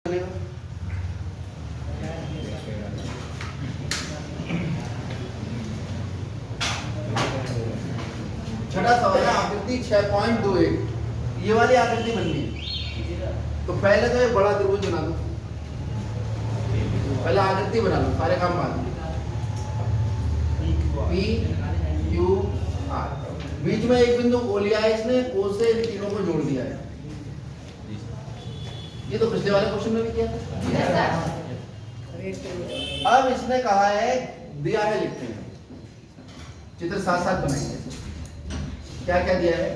छठा सवाल है आकृति 6.21। ये वाली आकृति बननी है तो पहले तो एक बड़ा त्रिभुज बना दो। पहले आकृति बना लो, सारे काम बाद में। P Q R, बीच में एक बिंदु O लिया है इसने, O से इन तीनों को जोड़ दिया है। ये तो पिछले वाले क्वेश्चन में भी किया था। अब इसने कहा है, दिया है, लिखते हैं, चित्र साथ साथ बनाएंगे। क्या क्या दिया है?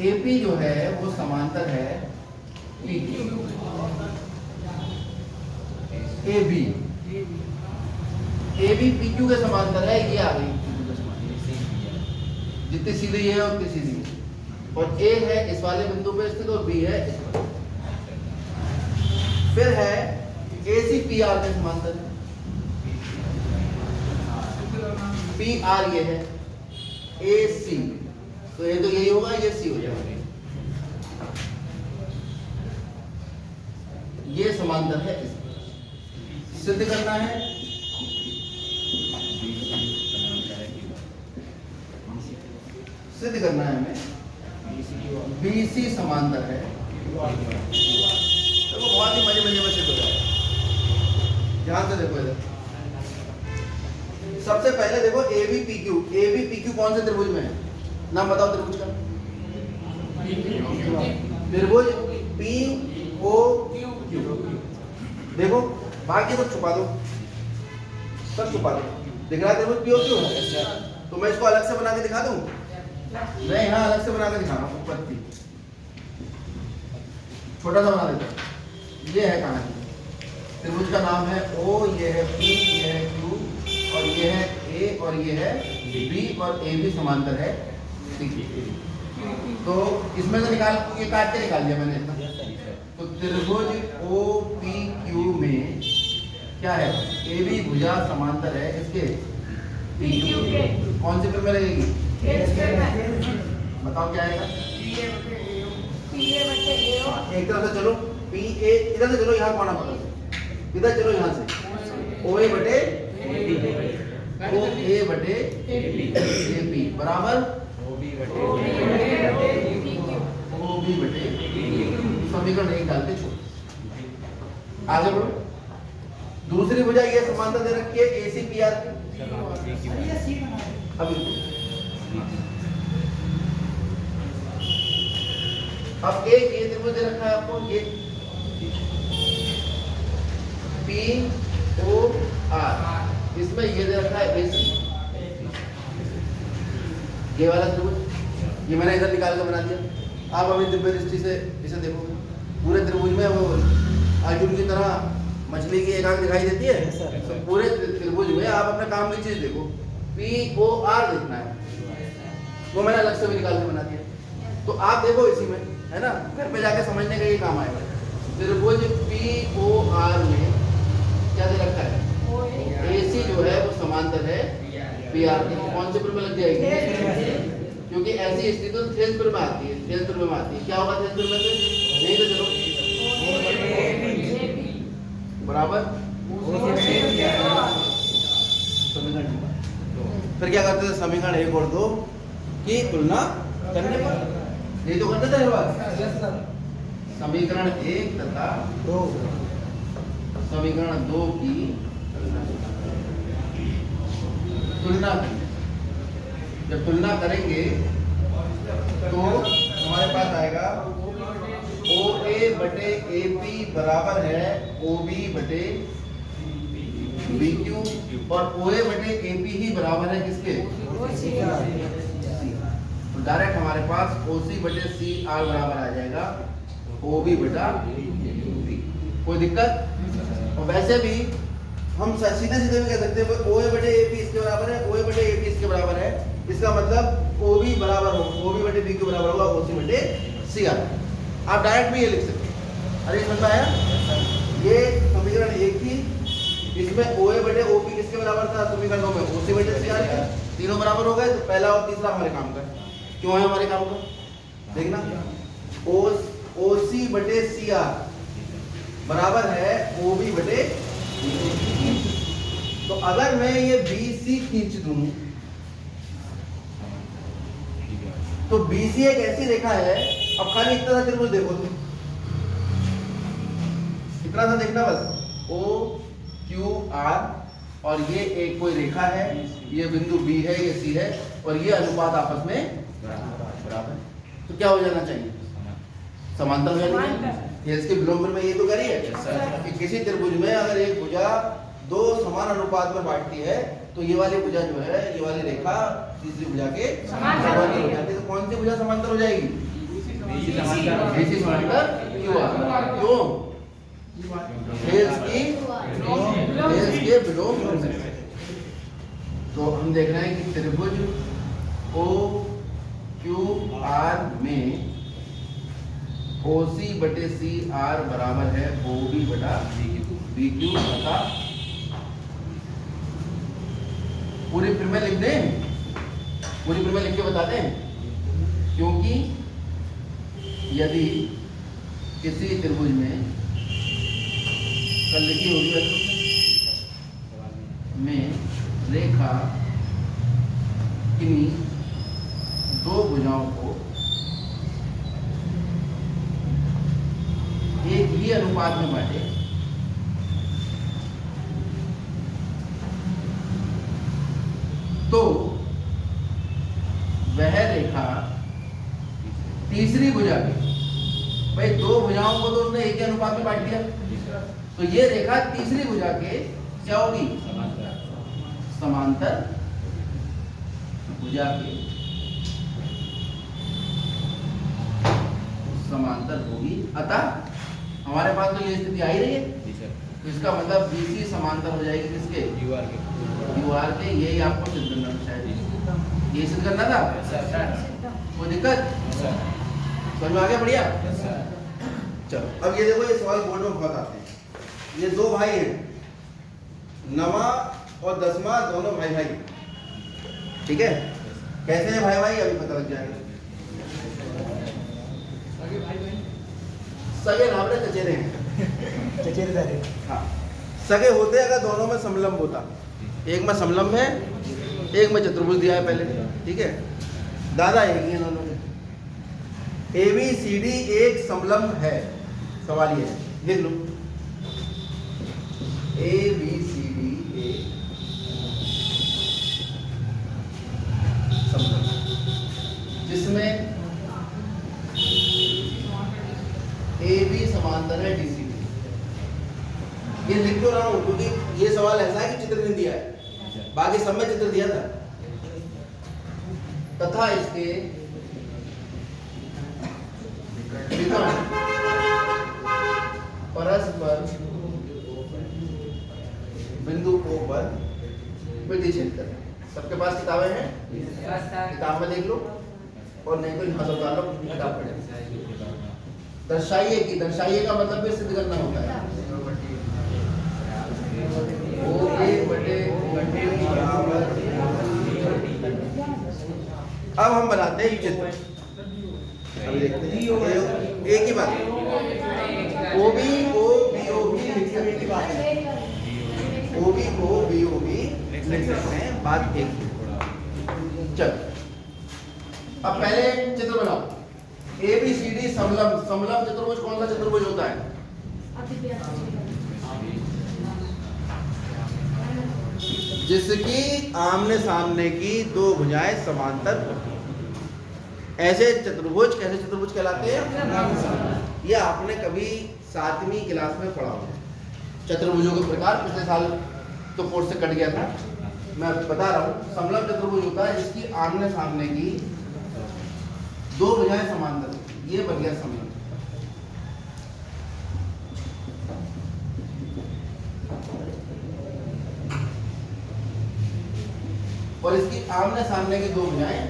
AP जो है वो समांतर है PQ। AB PQ के समांतर है, ये आ गई PQ के समांतर। जितनी सीधी है उतनी सीधी है। और A है इस वाले बिंदु पे स्थित और B है इस पर। फिर है AC PR के समांतर है। PR ये है, AC तो ये तो यही होगा, ये C हो जाएगा। ये समांतर है इस पर। सिद्ध करना है हमें BC समांतर है। तो बहुत ही मजे में सिद्ध हो जाएगा। ध्यान से देखो इधर। सबसे पहले देखो ABPQ कौन से त्रिभुज में है? नाम बताओ त्रिभुज का। त्रिभुज POQ। देखो बाकी सब छुपा दो, सब छुपा दो। दिख रहा है त्रिभुज POQ है? तो मैं इसको अलग से बना के दिखा दूं? मैं यहाँ अलग से बना के दिखा रहा हूँ। पत्ती छोटा सा बना देता हूँ। ये है कहानी। त्रिभुज का नाम है O, ये है P, ये है Q और ये है A और ये है B और AB समांतर है C। तो इसमें से निकाल, ये काट के निकाल दिया मैंने इतना। तो त्रिभुज OPQ में क्या है? AB भुजा समांतर है इसके PQ के। कौन से पे में लगेगी? बताओ क्या आएगा? एक तरफ से चलो, PA इधर से चलो, यहाँ कौन पकड़, इधर चलो, यहाँ से OA बटे AP बराबर OB बटे समीकरण एक डालते छोड़। आगे बढ़ो। दूसरी भुजा ये समांतर दे रखी है AC PR की। अब एक ये त्रिभुज दे रखा है आपको, ये POR, इसमें ये दे रखा है AC। ये वाला त्रिभुज ये मैंने इधर निकाल के बना दिया। आप अपनी दिव्य दृष्टि से इसे देखोगे, पूरे त्रिभुज में वो अर्जुन की तरह मछली की एक आंख दिखाई देती है। तो पूरे त्रिभुज में आप अपने काम की चीज देखो, POR देखना है, वो मैंने अलग से भी निकाल के बना दिया। तो आप देखो इसी में, है ना, घर पे जाके समझने का ये काम आएगा। त्रिभुज POR में क्या दे रखा है? AC जो है वो समांतर है PR के। कौन से पर में लग जाएगी? क्योंकि ऐसी स्थिति तो क्षेत्र में आती है, क्षेत्र में आती है। क्या होगा क्षेत्र में से? नहीं तो चलो बराबर समीकरण। फिर क्या करते थे? समीकरण 1 और 2 की तुलना करने पर नहीं तो करते थे हर बार। समीकरण 1 तथा समीकरण 2 की तुलना की। जब तुलना करेंगे तो हमारे पास आएगा OA बटे AP बराबर है OB बटे BQ और OA बटे AP ही बराबर है किसके? तो डायरेक्ट हमारे पास OC बटे CR बराबर आ जाएगा OB बटा B। कोई दिक्कत? और वैसे भी हम सीधे सीधे भी कह सकते हैं OA बटे AP इसके बराबर है, OA बटे AP इसके बराबर है। इसका मतलब OB बराबर हो, OB बटे BQ बराबर होगा OC बटे CR। आप डायरेक्ट भी ये लिख सकते हैं। अरे समझ में आया? ये समीकरण 1 थी, इसमें OA बटे OP किसके बराबर था? समीकरण 2 में OC बटे CR का। तीनों बराबर हो गए तो पहला और तीसरा हमारे काम का। क्यों है हमारे काम का? देखना, OC बटे CR बराबर है OB बटे BC। तो अगर मैं ये BC खींच दूं तो BC एक ऐसी रेखा है, अब खाली इतना सा त्रिभुज देखो तुम, इतना सा देखना बस, OQR और ये एक कोई रेखा है, ये बिंदु B है, ये C है और ये अनुपात आपस में बराबर है। तो क्या हो जाना चाहिए? समांतर हो जाना चाहिए। इसके विलोम में ये तो करिए कि किसी त्रिभुज में अगर एक भुजा दो समान अनुपात में बांटती है तो ये वाली भुजा जो है, ये वाली रेखा तीसरी भुजा के समांतर हो जाती है। तो कौन सी भुजा समांतर हो जाएगी? BC समांतर QR। क्यों? के विलोम में। तो हम देख रहे हैं कि त्रिभुज OQR में OC बटे CR बराबर है OB बटा BQ तथा पूरी प्रमेय लिख दें, पूरी प्रमेय लिख के बता दें, क्योंकि यदि किसी त्रिभुज में कल लिखी होगी में रेखा किन्हीं दो भुजाओं को एक ही अनुपात में बांटे तो वह रेखा तीसरी भुजा की, भाई दो भुजाओं को तो उसने एक ही अनुपात में बांट दिया, तो ये रेखा तीसरी भुजा के क्या होगी? समांतर भुजा के समांतर होगी। अतः हमारे पास तो ये स्थिति आ ही रही है, तो इसका मतलब BC समांतर हो जाएगी किसके? QR के। यही आपको सिद्ध करना था, शायद ये सिद्ध करना था। कोई दिक्कत? समझ में आ गया? बढ़िया। चलो अब ये देखो, ये सवाल बोर्ड में बहुत आते हैं। ये दो भाई हैं, नवा और दसवां, दोनों भाई भाई, ठीक है? कैसे हैं भाई भाई? अभी पता लग जाएगा। सगे नाम रहे, चचेरे हैं, चचेरे सारे। हाँ, सगे होते अगर दोनों में समलंब होता, एक में समलंब है, एक में चतुर्भुज दिया है पहले, ठीक है? दादा एक ही है दोनों के। ABCD एक समलंब है, सवाल ये है, लिख लो ABCD एक समलंब जिसमें AB समांतर है DCD। ये लिख तो रहा हूं क्योंकि ये सवाल ऐसा है कि चित्र नहीं दिया है, बाकी सब में चित्र दिया था। तथा इसके परस्पर बिंदु O पर प्रतिच्छेद करें। सबके पास किताबें हैं? किताब में देख लो, और नहीं तो यहाँ से उतार लो, किताब पढ़े। दर्शाइए की, दर्शाइए का मतलब भी सिद्ध करना होता है। अब हम बनाते हैं चित्र। अभी देखते हैं एक ही बात, OB को BOB लिख सकते हैं, OB को BOB लिख सकते हैं, बात एक ही। चल अब पहले चित्र बनाओ। ABCD समलंब, समलंब चतुर्भुज कौन सा चतुर्भुज होता है? जिसकी आमने सामने की दो भुजाएं समांतर होती हैं। ऐसे चतुर्भुज कैसे चतुर्भुज कहलाते हैं? ये आपने कभी 7वीं क्लास में पढ़ा होगा। चतुर्भुजों के प्रकार पिछले साल तो कोर्स से कट गया था, मैं बता रहा हूँ। समलंब चतुर्भुज होता है जिसकी आमने सामने की दो भुजाएं समांतर होती हैं, ये बन गया समलंब। और इसकी आमने सामने की दो भुजाएं,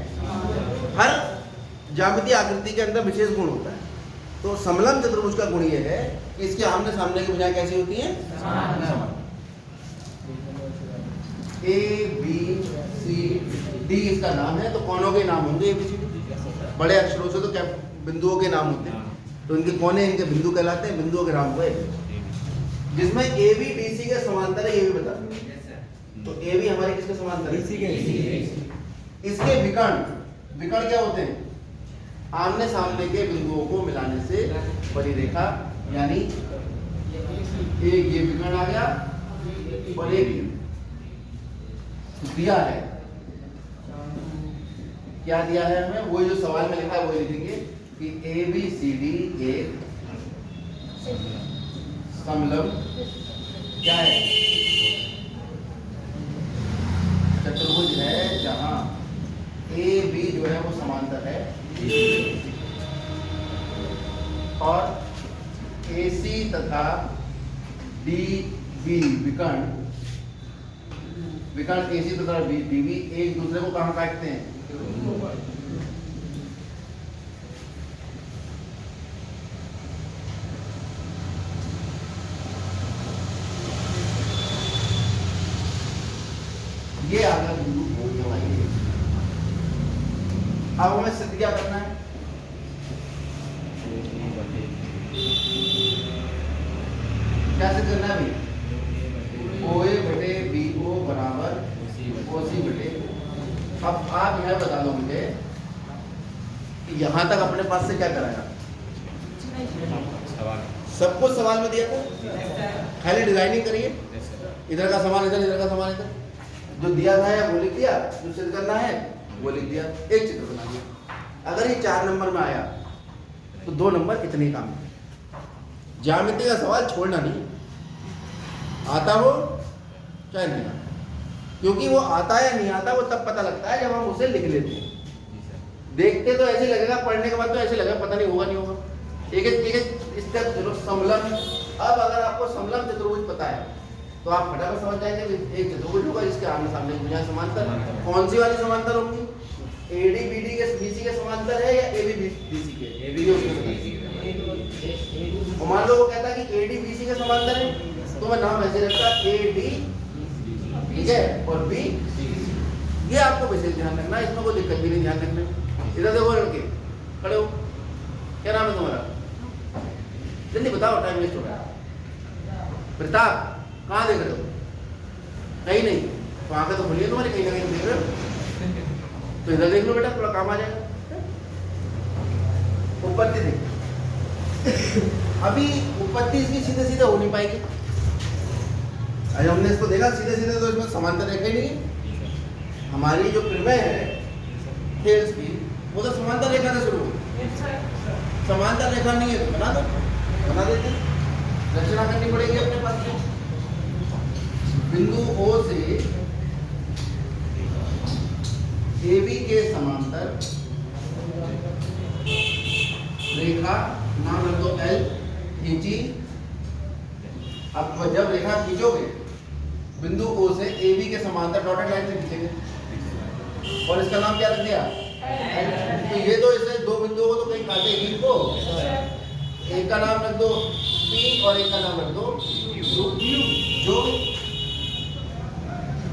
हर ज्यामितीय आकृति के अंदर विशेष गुण होता है। तो समलंब चतुर्भुज का गुण यह है कि इसके आमने सामने की भुजाएं कैसी होती हैं? समान। ABCD इसका नाम है, तो कोनों के नाम होंगे ABCD। बड़े अक्षरों से तो क्या बिंदुओं के नाम होते हैं, तो इनके कोने इनके बिंदु कहलाते हैं, बिंदुओं के नाम को जिसमें ए बी डी सी के समांतर है, ये भी बता। तो ए बी हमारे किसके समांतर है? इसके विकर्ण क्या होते हैं? आमने सामने के बिंदुओं को मिलाने से बनी रेखा, यानी एक ये विकर्ण आ गया और एक दिया है। क्या दिया है हमें? वो जो सवाल में लिखा है वो लिखेंगे कि ए बी सी डी एक समलंब क्या है? चतुर्भुज है, जहां ए बी जो है वो समांतर है और ए सी तथा डी बी विकर्ण ए सी तथा डी बी एक दूसरे को कहां काटते हैं? ये आगे बिंदु हो जाएगा। अब हमें सिद्ध क्या करना है? क्या सिद्ध करना है भाई? OA बटे BO बराबर OC बटे। अब आप यह बता दो मुझे कि यहां तक अपने पास से क्या कराया? सब कुछ सवाल में दिया था, खाली डिजाइनिंग करिए। इधर का समान इधर, इधर का समान इधर, जो दिया था वो लिख दिया, जो सिद्ध करना है वो लिख दिया, एक चित्र बना दिया। अगर ये 4 नंबर में आया तो 2 नंबर इतने काम है। ज्यामिति का सवाल छोड़ना नहीं, आता हो चाहे नहीं आता, क्योंकि वो आता है या नहीं आता वो तब पता लगता है जब हम उसे लिख लेते हैं। देखते तो ऐसे लगेगा, पढ़ने के बाद तो ऐसे लगेगा पता नहीं होगा नहीं होगा। एक स्टेप चलो समलंब। अब अगर आपको समलंब चतुर्भुज पता है तो आप फटाफट समझ जाएंगे एक चतुर्भुज होगा जिसके आमने सामने भुजाएं समांतर। कौन सी वाली समांतर होंगी? एडी बीडी के बीसी के समांतर है या एबी बीसी के? मान लो वो कहता है कि एडी बीसी के समांतर है तो मैं नाम ऐसे रखता एडी, ठीक है, और बी। ये आपको विशेष ध्यान रखना, इसमें कोई दिक्कत भी नहीं, ध्यान रखना। इधर देखो लड़के खड़े हो, क्या नाम है तुम्हारा? जल्दी बताओ, टाइम वेस्ट हो रहा है। प्रताप, कहाँ देख रहे हो? कहीं नहीं तो आंखें तो खुली है तुम्हारी, कहीं ना कहीं देख रहे हो तो इधर देख लो बेटा, थोड़ा काम आ जाएगा। उत्पत्ति देख, अभी उत्पत्ति इसकी सीधे सीधे हो नहीं पाएगी। अरे हमने इसको देखा सीधे सीधे तो इसमें समांतर रेखा ही नहीं है। हमारी जो प्रमेय है थेल्स की वो तो समांतर रेखा से शुरू हुई। समांतर रेखा नहीं है तो बना दो, बना देते, रचना करनी पड़ेगी अपने पास। बिंदु O से AB के समांतर रेखा नाम रख दो L खींची। अब जब रेखा खींचोगे बिंदु O से AB के समांतर डॉटेड लाइन से खींचेंगे और इसका नाम क्या रख दिया? तो ये तो इसे दो बिंदुओं को तो कहीं काटेगी इनको। एक का नाम रख दो P और एक का नाम रख दो Q, जो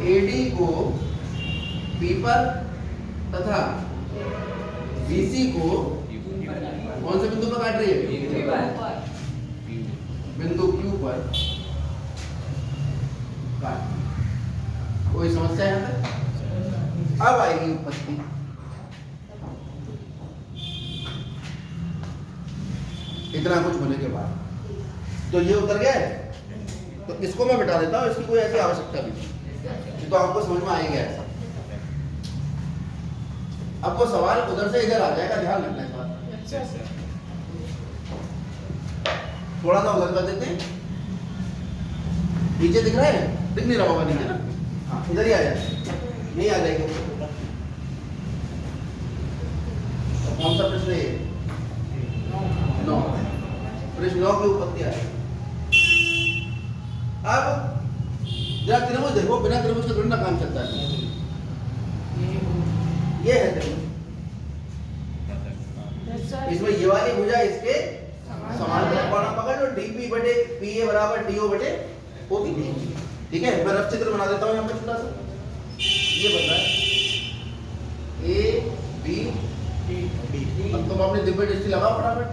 AD को P पर तथा BC को कौन से बिंदु पर काट रही है? बिंदु Q पर काट। कोई समस्या है यहाँ पे? अब आएगी उत्पत्ति। इतना कुछ होने के बाद तो ये उतर गया है, तो इसको मैं बिठा देता हूँ, इसकी कोई ऐसी आवश्यकता भी नहीं, तो आपको समझ में आएगा ऐसा। अब वो सवाल उधर से इधर आ जाएगा, ध्यान रखना है बात। थोड़ा सा उधर कर देते हैं, नीचे दिख रहा है? दिख नहीं रहा होगा नीचे ना? हाँ, इधर ही आ जाए, नहीं आ जाएगी। कौन सा प्रश्न है? 9। प्रश्न 9 की उत्पत्ति है। अब जरा त्रिभुज देखो, बिना त्रिभुज के थोड़ी ना काम चलता है। ये है त्रिभुज, इसमें ये वाली भुजा इसके समांतर कोण पकड़ लो, डीपी बटे पीए बराबर डीओ बटे ओबी। ठीक है, मैं रफ चित्र बना देता हूँ यहाँ पे छोटा सा। ये बन रहा है ए बी डी। अब तुम अपनी दिव्य दृष्टि लगाओ फटाफट।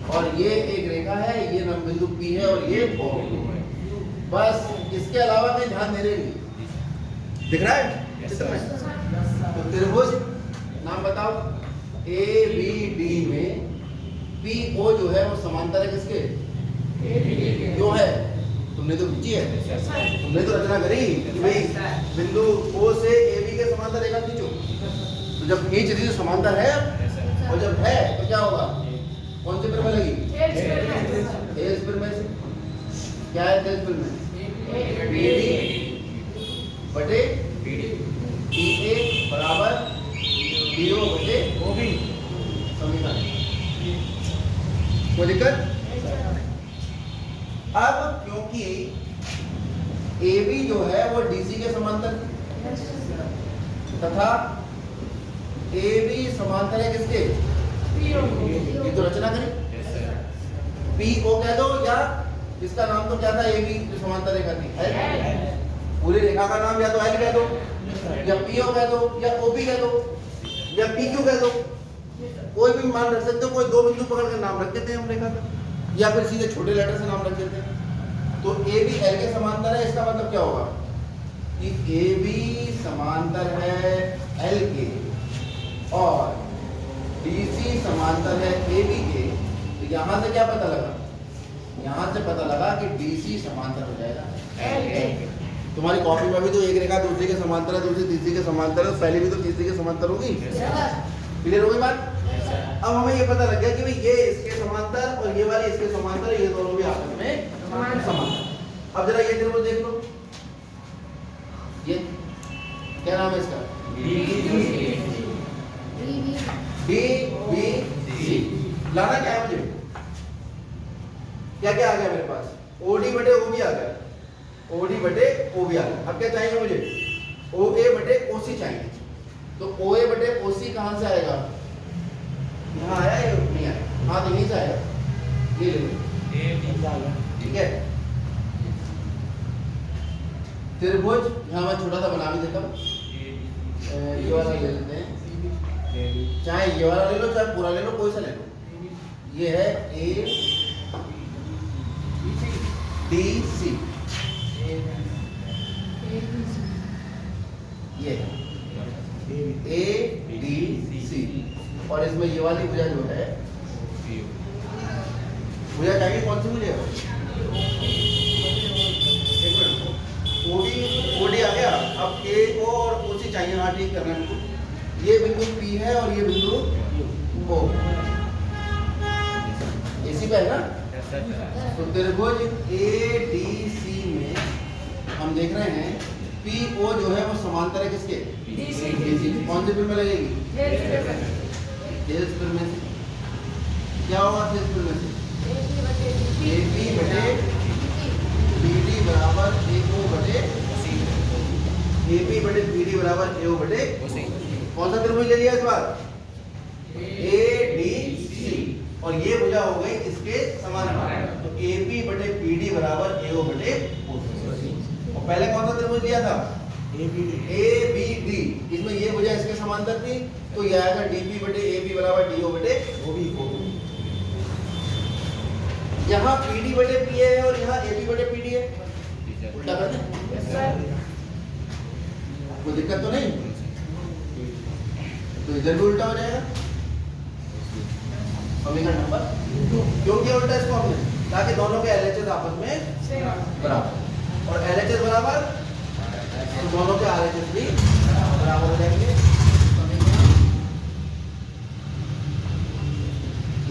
और ये एक रेखा है, ये नाम बिंदु P है और ये O है। बस इसके अलावा कहीं ध्यान देने नहीं। दिख रहा है चित्र में? तो त्रिभुज नाम बताओ। ABD में PO जो है वो समांतर है किसके? क्यों है? तुमने तो खींची है, तुमने तो रचना करी कि भाई बिंदु O से AB के समांतर रेखा खींचो। तो जब खींच दी तो समांतर है, और जब है तो क्या होगा? कौन से में लगी? तेज में से। क्या है तेज में? BD बटे PA बराबर BO बटे OB। समीकरण कोई दिक्कत? अब क्योंकि AB जो है वो DC के समांतर तथा AB समांतर है किसके? ये तो रचना करें। PO कह दो, या इसका नाम तो क्या था? AB जो समांतर रेखा थी, है पूरी रेखा का नाम या तो L कह दो, या PO कह दो, या OB कह दो, या PQ कह दो। कोई भी मान रख सकते हो, कोई दो बिंदु पकड़ कर नाम रख देते हैं हम रेखा का, या फिर सीधे छोटे लेटर से नाम रख देते हैं। तो AB L के समांतर है, इसका मतलब क्या होगा कि AB समांतर है L के और DC समांतर है AB के। तो यहाँ से क्या पता लगा? यहाँ से पता लगा कि DC समांतर हो जाएगा L के। तुम्हारी कॉपी में भी तो एक रेखा दूसरी के समांतर है, दूसरी तीसरी के समांतर है, पहले भी तो तीसरी के समांतर होगी। क्लियर हो गई बात? अब हमें ये पता लग गया कि भाई ये इसके समांतर और ये वाली इसके समांतर, ये दोनों भी आपस में समांतर। अब जरा ये त्रिभुज देख लो, ये क्या नाम है इसका? DBC। लाना क्या है मुझे? क्या क्या आ गया मेरे पास? OD बटे OB आ गया, OD बटे OB आ गया। अब क्या चाहिए मुझे? OA बटे OC चाहिए। तो OA बटे OC कहां से आएगा? यहाँ आया या नहीं आया? हाँ तो यहीं से आया, ये ले लो, ठीक है। त्रिभुज यहाँ मैं छोटा सा बना भी देता हूँ, ये वाला ले लेते हैं, चाहे ये वाला ले लो चाहे पूरा ले लो, कोई सा ले लो। ये है ADC, ये ADC, और इसमें ये वाली भुजा जो है, भुजा चाहिए कौन सी भुजा? OD आ गया। अब A O और OC चाहिए, हाँ ठीक करना है। ये बिंदु P है और ये बिंदु O, AC पे है ना? तो त्रिभुज ADC में हम देख रहे हैं PO जो है वो समांतर है किसके? DC। कौन से में लगेगी? तेज में से। क्या होगा तेज में से? AB बटे BD बराबर AO बटे AB बटे BD बराबर AO बटे। कौन सा त्रिभुज ले लिया इस बार? ADC, और ये भुजा हो गई इसके समांतर। तो AB बटे BD बराबर AO बटे OC। और पहले कौन सा त्रिभुज लिया था? ABD, इसमें ये भुजा इसके समांतर थी, तो ये आएगा DP बटे AB बराबर DO बटे OB। यहाँ PD बटे PA है और यहाँ AB बटे PD है, उल्टा कर दें, कोई दिक्कत तो नहीं? तो इधर भी उल्टा हो जाएगा। समीकरण नंबर 2। क्यों किया उल्टा इसको हमने? ताकि दोनों के LHS आपस में बराबर, और LHS बराबर तो दोनों के RHS भी बराबर हो जाएंगे।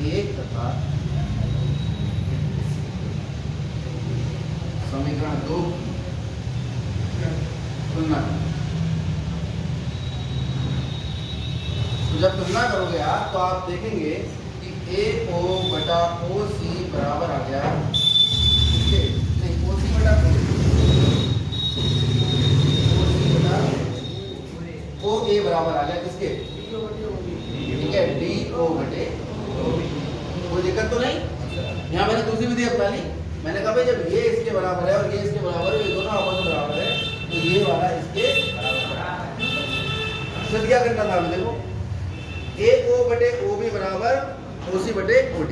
एक तथा समीकरण 2 तुलना। तो जब तुलना करोगे आप तो आप देखेंगे कि AO बटा OC बराबर आ गया, नहीं OC बटा OA बराबर आ गया किसके? ठीक है, DO बटे कोई दिक्कत तो नहीं? यहाँ मैंने दूसरी विधि अपना ली, मैंने कहा भाई जब ये इसके बराबर है और ये इसके बराबर है, ये दोनों आपस में बराबर है, तो ये वाला इसके बराबर। क्या करना था? देखो AO बटे OB बराबर OC बटे OD।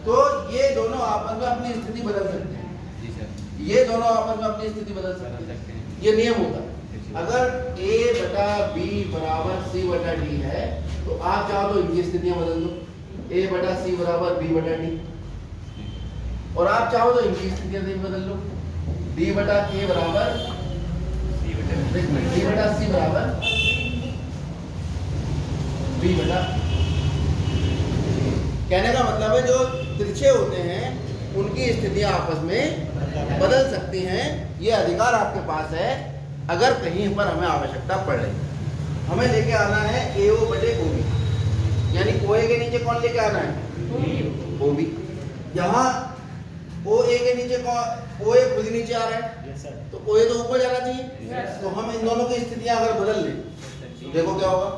तो ये दोनों आपस में अपनी स्थिति बदल सकते हैं जी सर। ये दोनों आपस में अपनी स्थिति बदल सकते हैं। ये नियम होता है। अगर A बटा B बराबर C बटा D है तो आप चाहो तो इनकी स्थितियां बदल दो, A बटा C बराबर B बटा D, और आप चाहो तो इनकी स्थितियां बदल लो, D बटा A बराबर D बटा C बराबर B बटा। कहने का मतलब है जो तिरछे होते हैं उनकी स्थितियां आपस में बदल सकती हैं। ये अधिकार आपके पास है अगर कहीं पर हमें आवश्यकता पड़ रही। हमें लेके आना है AO बटे OB, यानी OA के नीचे कौन लेके आना है OB। यहाँ OA के नीचे कौन, OA खुद नीचे आ रहा है तो OA तो ऊपर जाना चाहिए। तो हम इन दोनों की स्थितियां अगर बदल लें तो देखो क्या होगा,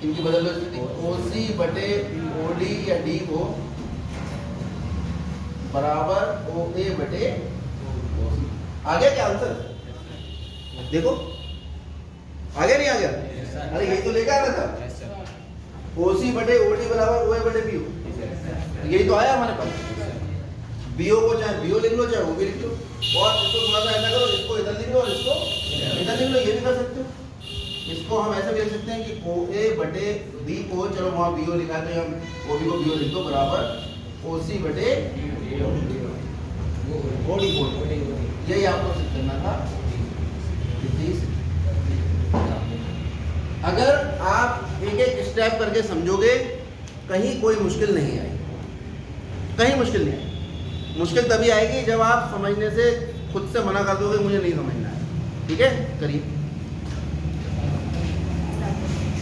इनकी बदल लो स्थिति, OC बटे OD या D को बराबर OA बटे OC। आ गया क्या आंसर? देखो आ गया नहीं आ गया? अरे यही तो लेके आना था, OC बटे OD बराबर OA बटे BO। यही तो आया हमारे पास। BO को चाहे BO लिख लो चाहे OB लिख लो, और इसको थोड़ा सा ऐसा करो, इसको इधर लिख लो और इसको इधर लिख लो, ये भी कर सकते हो। इसको हम ऐसे भी लिख सकते हैं कि OA बटे B को, चलो वहाँ BO लिखा है तो हम OB को BO लिख दो बराबर OC बटे OD। यही आपको सिद्ध करना था। अगर आप एक एक स्टेप करके समझोगे कहीं कोई मुश्किल नहीं आएगी, कहीं मुश्किल नहीं आएगी। मुश्किल तभी आएगी जब आप समझने से खुद से मना कर दोगे मुझे नहीं समझना है। ठीक है, करिए।